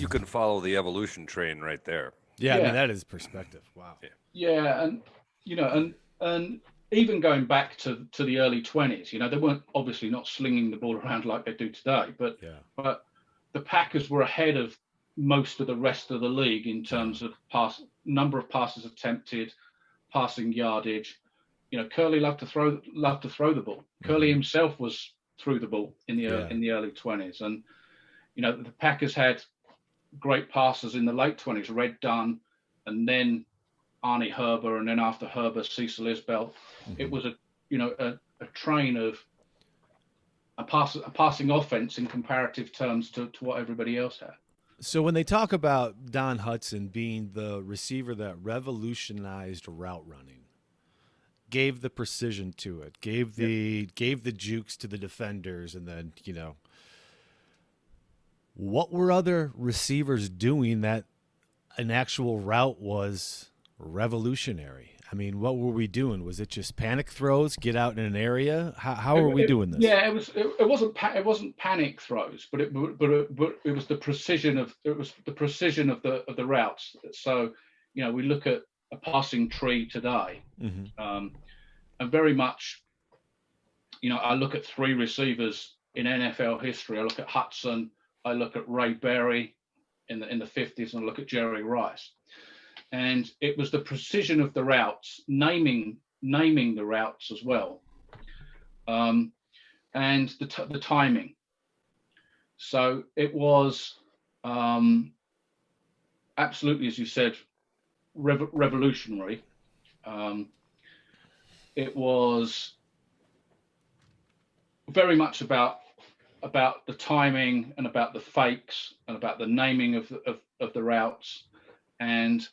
You can follow the evolution train right there. Yeah, I mean Yeah, that is perspective. Wow. Yeah. yeah, and and even going back to the early 20s, they weren't obviously not slinging the ball around like they do today, but Yeah. but the Packers were ahead of most of the rest of the league in Yeah. terms of number of passes attempted, passing yardage. Curly loved to throw the ball. Curly Hmm. himself was threw the ball Yeah. in the early 20s, and the Packers had great passers in the late 20s, Red Dunn, and then Arnie Herber, and then after Herber, Cecil Isbell. It Hmm. was a train of a passing offense in comparative terms to what everybody else had. So when they talk about Don Hudson being the receiver that revolutionized route running, gave the precision to it, Yeah. gave the jukes to the defenders, and then what were other receivers doing that an actual route was revolutionary? I mean, what were we doing? Was it just panic throws, get out in an area? How are we doing this? Yeah, it wasn't panic throws, but it was the precision of the routes. So we look at a passing tree today, Hmm. and very much I look at three receivers in NFL history. I look at Hudson, I look at Ray Berry in the 50s, and I look at Jerry Rice. And it was the precision of the routes, naming the routes as well, and the timing. So it was absolutely, as you said, revolutionary. It was very much about the timing and about the fakes and about the naming of the routes. And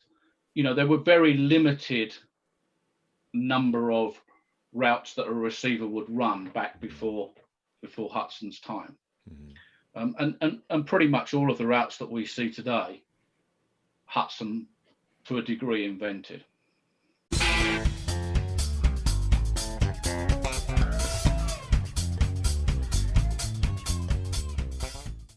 there were very limited number of routes that a receiver would run back before Hudson's time. And pretty much all of the routes that we see today, Hudson to a degree invented.